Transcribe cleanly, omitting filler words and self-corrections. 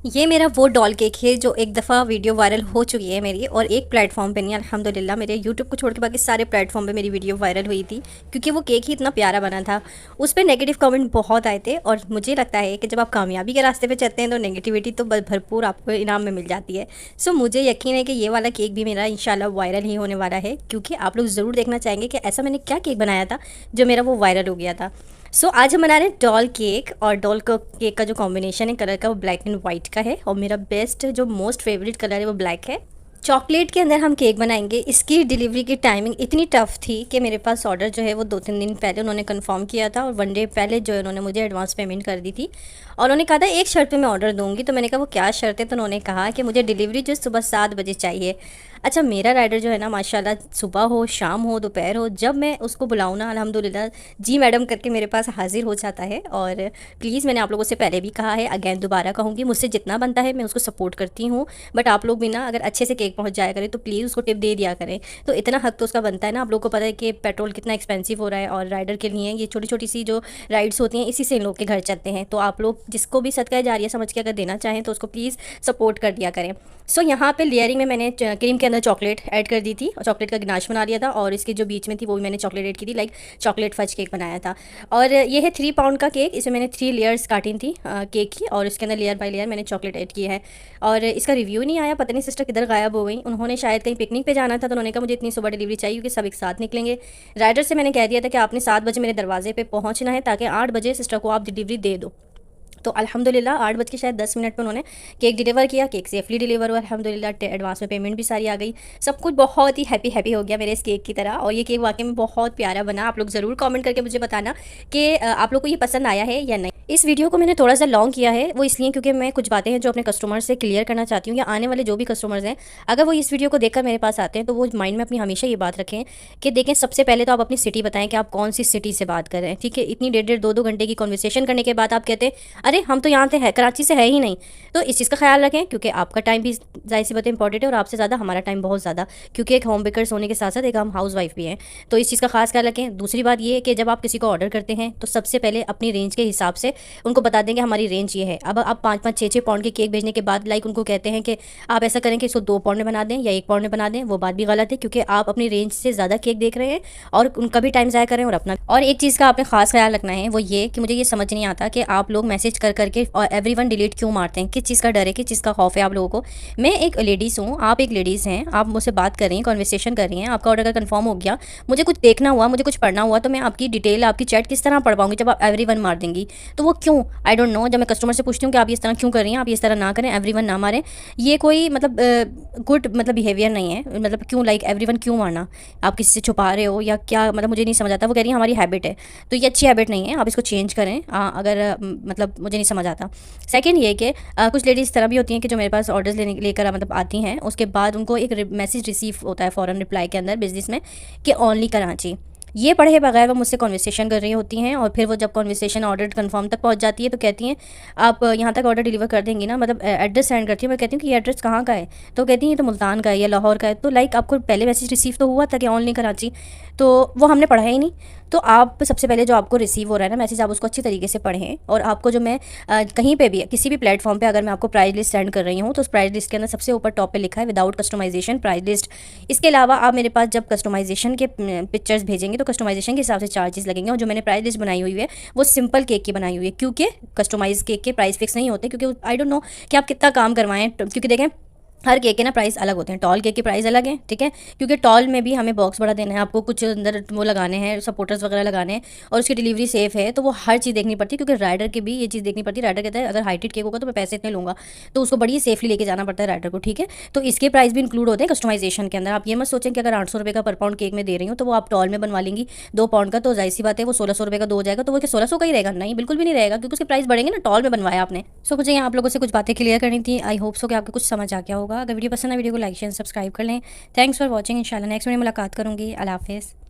ये मेरा वो डॉल केक है जो एक दफ़ा वीडियो वायरल हो चुकी है मेरी, और एक प्लेटफॉर्म पे नहीं, अल्हम्दुलिल्लाह मेरे यूट्यूब को छोड़ के बाकी सारे प्लेटफॉर्म पे मेरी वीडियो वायरल हुई थी, क्योंकि वो केक ही इतना प्यारा बना था। उस पर नेगेटिव कमेंट बहुत आए थे, और मुझे लगता है कि जब आप कामयाबी के रास्ते पे चलते हैं तो नेगेटिविटी तो भरपूर आपको इनाम में मिल जाती है। सो मुझे यकीन है कि ये वाला केक भी मेरा इंशाल्लाह वायरल ही होने वाला है, क्योंकि आप लोग ज़रूर देखना चाहेंगे कि ऐसा मैंने क्या केक बनाया था जो मेरा वो वायरल हो गया था। आज हम बना रहे हैं डॉल केक, और डॉल केक का जो कॉम्बिनेशन है कलर का वो ब्लैक एंड वाइट का है, और मेरा बेस्ट जो मोस्ट फेवरेट कलर है वो ब्लैक है। चॉकलेट के अंदर हम केक बनाएंगे। इसकी डिलीवरी की टाइमिंग इतनी टफ़ थी कि मेरे पास ऑर्डर जो है वो 2-3 दिन पहले उन्होंने कंफर्म किया था, और 1 डे पहले जो है उन्होंने मुझे एडवांस पेमेंट कर दी थी, और उन्होंने कहा था एक शर्त पे मैं ऑर्डर दूंगी। तो मैंने कहा वो क्या शर्त है, तो उन्होंने कहा कि मुझे डिलीवरी जो सुबह 7 बजे चाहिए। अच्छा, मेरा राइडर जो है ना माशाल्लाह सुबह हो, शाम हो, दोपहर हो, जब मैं उसको बुलाऊँ ना अल्हम्दुलिल्लाह जी मैडम करके मेरे पास हाज़िर हो जाता है। और प्लीज़ मैंने आप लोगों से पहले भी कहा है, अगेन दोबारा कहूँगी, मुझसे जितना बनता है मैं उसको सपोर्ट करती हूँ, बट आप लोग भी ना अगर अच्छे से केक पहुँच जाया करें तो प्लीज़ उसको टिप दे दिया करें। तो इतना हक तो उसका बनता है ना। आप लोगों को पता है कि पेट्रोल कितना एक्सपेंसिव हो रहा है, और राइडर के लिए ये छोटी छोटी सी जो राइड्स होती हैं इसी से इन लोग के घर चलते हैं। तो आप लोग जिसको भी सदका जारिया समझ के अगर देना चाहें तो उसको प्लीज़ सपोर्ट कर दिया करें। यहाँ पे लेयरिंग में मैंने क्रीम के अंदर चॉकलेट ऐड कर दी थी, और चॉकलेट का गनाश बना लिया था, और इसके जो बीच में थी वो भी मैंने चॉकलेट ऐड की थी, लाइक चॉकलेट फज केक बनाया था। और ये है 3 पाउंड का केक। इसमें मैंने 3 लेयर्स काटी थी केक की, और इसके अंदर लेयर बाय लेयर मैंने चॉकलेट ऐड की है। और इसका रिव्यू नहीं आया, पता नहीं सिस्टर किधर गायब हो गई। उन्होंने शायद कहीं पिकनिक पे जाना था, तो उन्होंने कहा मुझे इतनी सुबह डिलीवरी चाहिए क्योंकि सब एक साथ निकलेंगे। राइडर से मैंने कह दिया था कि आपने 7 बजे मेरे दरवाजे पे पहुंचना है, ताकि 8 बजे सिस्टर को आप डिलीवरी दे दो। तो अल्हम्दुलिल्लाह 8 बज के शायद 10 मिनट पे उन्होंने केक डिलीवर किया। केक सेफली डिलीवर हुआ अल्हम्दुलिल्लाह। एडवांस में पेमेंट भी सारी आ गई। सब कुछ बहुत ही हैप्पी हैप्पी हो गया मेरे इस केक की तरह, और ये केक वाकई में बहुत प्यारा बना। आप लोग ज़रूर कमेंट करके मुझे बताना कि आप लोग को ये पसंद आया है या नहीं। इस वीडियो को मैंने थोड़ा सा लॉन्ग किया है, वो इसलिए क्योंकि मैं कुछ बातें हैं जो अपने कस्टमर से क्लियर करना चाहती हूँ, या आने वाले जो भी कस्टमर्स हैं अगर वो इस वीडियो को देखकर मेरे पास आते हैं तो वो माइंड में अपनी हमेशा ये बात रखें कि देखें, सबसे पहले तो आप अपनी सिटी बताएं कि आप कौन सी सिटी से बात कर रहे हैं। ठीक है, इतनी 1.5 2 घंटे की कॉन्वर्सेशन करने के बाद आप कहते हैं अरे हम तो यहाँ से है, कराची से है ही नहीं। तो इस चीज़ का ख्याल रखें, क्योंकि आपका टाइम भी जाहिर सी बात इंपॉर्टेंट है, और आपसे ज़्यादा हमारा टाइम बहुत ज़्यादा, क्योंकि एक होम बेकर्स होने के साथ साथ एक हम हाउस वाइफ भी हैं। तो इस चीज़ का खास ख्याल रखें। दूसरी बात ये है कि जब आप किसी को ऑर्डर करते हैं तो सबसे पहले अपनी रेंज के हिसाब से उनको बता देंगे हमारी रेंज ये है। अब आप 5-5 6-6 पाउंड के केक भेजने के बाद लाइक उनको कहते हैं कि आप ऐसा करें कि इसको 2 पाउंड में बना दें या 1 पाउंड में बना दें, वो बात भी गलत है, क्योंकि आप अपनी रेंज से ज़्यादा केक देख रहे हैं और उनका भी टाइम ज़ाया करें और अपना। और एक चीज़ का आपने खास ख्याल रखना है, वो ये कि मुझे ये समझ नहीं आता कि आप लोग मैसेज कर करके और एवरीवन डिलीट क्यों मारते हैं। किस चीज़ का डर है, किस चीज़ का खौफ है आप लोगों को। मैं एक लेडीज़ हूँ, आप एक लेडीज़ हैं, आप मुझसे बात कर रही हैं, कॉन्वर्सेशन कर रही हैं, आपका ऑर्डर अगर कंफर्म हो गया, मुझे कुछ देखना हुआ, मुझे कुछ पढ़ना हुआ, तो मैं आपकी डिटेल, आपकी चैट किस तरह पढ़ पाऊंगी जब आप एवरीवन मार देंगी। तो वो क्यों, आई डोंट नो। जब मैं कस्टमर से पूछती हूँ कि आप इस तरह क्यों कर रही हैं, आप इस तरह ना करें, एवरीवन ना मारें, ये कोई मतलब गुड मतलब बिहेवियर नहीं है। मतलब क्यों, लाइक एवरीवन क्यों मारना, आप किसी से छुपा रहे हो या क्या, मतलब मुझे नहीं समझ आता। वो कह रही है हमारी हैबिट है, तो ये अच्छी हैबिट नहीं है, आप इसको चेंज करें। अगर मतलब मुझे नहीं समझ आता। सेकेंड ये कि कुछ लेडीज़ तरह भी होती हैं कि जो मेरे पास ऑर्डर्स लेकर मतलब आती हैं, उसके बाद उनको एक मैसेज रिसीव होता है फ़ौरन रिप्लाई के अंदर बिजनेस में कि ओनली कराची। ये पढ़े बगैर वो मुझसे कॉन्वर्सेशन कर रही होती हैं, और फिर वो जब कॉन्वर्सेशन ऑर्डर कंफर्म तक पहुंच जाती है तो कहती हैं आप यहाँ तक ऑर्डर डिलीवर कर देंगी ना, मतलब एड्रेस सेंड करती हूँ। मैं कहती हूँ कि ये एड्रेस कहाँ का है, तो कहती हैं ये तो मुल्तान का है या लाहौर का है। तो लाइक आपको पहले मैसेज रिसीव तो हुआ था कि ओनली कराची, तो वो हमने पढ़ा ही नहीं। तो आप सबसे पहले जो आपको रिसीव हो रहा है ना मैसेज, आप उसको अच्छी तरीके से पढ़ें। और आपको जो मैं कहीं पे भी किसी भी प्लेटफॉर्म पे अगर मैं आपको प्राइस लिस्ट सेंड कर रही हूँ तो उस प्राइस लिस्ट के अंदर सबसे ऊपर टॉप पे लिखा है विदाउट कस्टमाइजेशन प्राइस लिस्ट। इसके अलावा आप मेरे पास जब कस्टमाइजेशन के पिक्चर्स भेजेंगे तो कस्टमाइजेशन के हिसाब से चार्जेस लगेंगे, और जो मैंने प्राइस लिस्ट बनाई हुई है वो सिंपल केक की बनाई हुई है, क्योंकि कस्टमाइज केक के प्राइस फिक्स नहीं होते, क्योंकि आई डोंट नो कि आप कितना काम करवाएं। क्योंकि देखें हर केक के ना प्राइस अलग होते हैं। टॉल केक के प्राइस अलग हैं, ठीक है, क्योंकि टॉल में भी हमें बॉक्स बड़ा देना है, आपको कुछ अंदर वो लगाने हैं, सपोर्टर्स वगैरह लगाने हैं, और उसकी डिलीवरी सेफ है, तो वो हर चीज़ देखनी पड़ती है। क्योंकि राइडर की भी ये चीज़ देखनी पड़ती है। राइडर कहता है अगर हाइटेड केक होगा तो मैं पैसे इतने लूँगा, तो उसको बड़ी सेफली लेके जाना पड़ता है राइडर को, ठीक है। तो इसके प्राइस भी इंक्लूड होते हैं कस्टमाइजेशन के अंदर। आप ये मत सोचें कि अगर 800 रुपये का पर पाउंड केक में दे रही हूँ तो वो आप टॉल में बनवा लेंगी 2 पाउंड का, तो जाहिर सी बात है वो 1600 रुपये का 2 हो जाएगा, तो वो 1600 का ही रहेगा। नहीं, बिल्कुल भी नहीं रहेगा, क्योंकि उसके प्राइस बढ़ेंगे ना, टॉल में बनवाया आपने। मुझे यहाँ आप लोगों से कुछ बातें क्लियर करनी थी। आई होप सो कि आपको कुछ समझ आ गया होगा। अगर वीडियो पसंद है वीडियो को लाइक शेयर सब्सक्राइब कर लें। Thanks for watching. इंशाल्लाह नेक्स्ट में मुलाकात करूँगी। अल्लाह हाफिज़।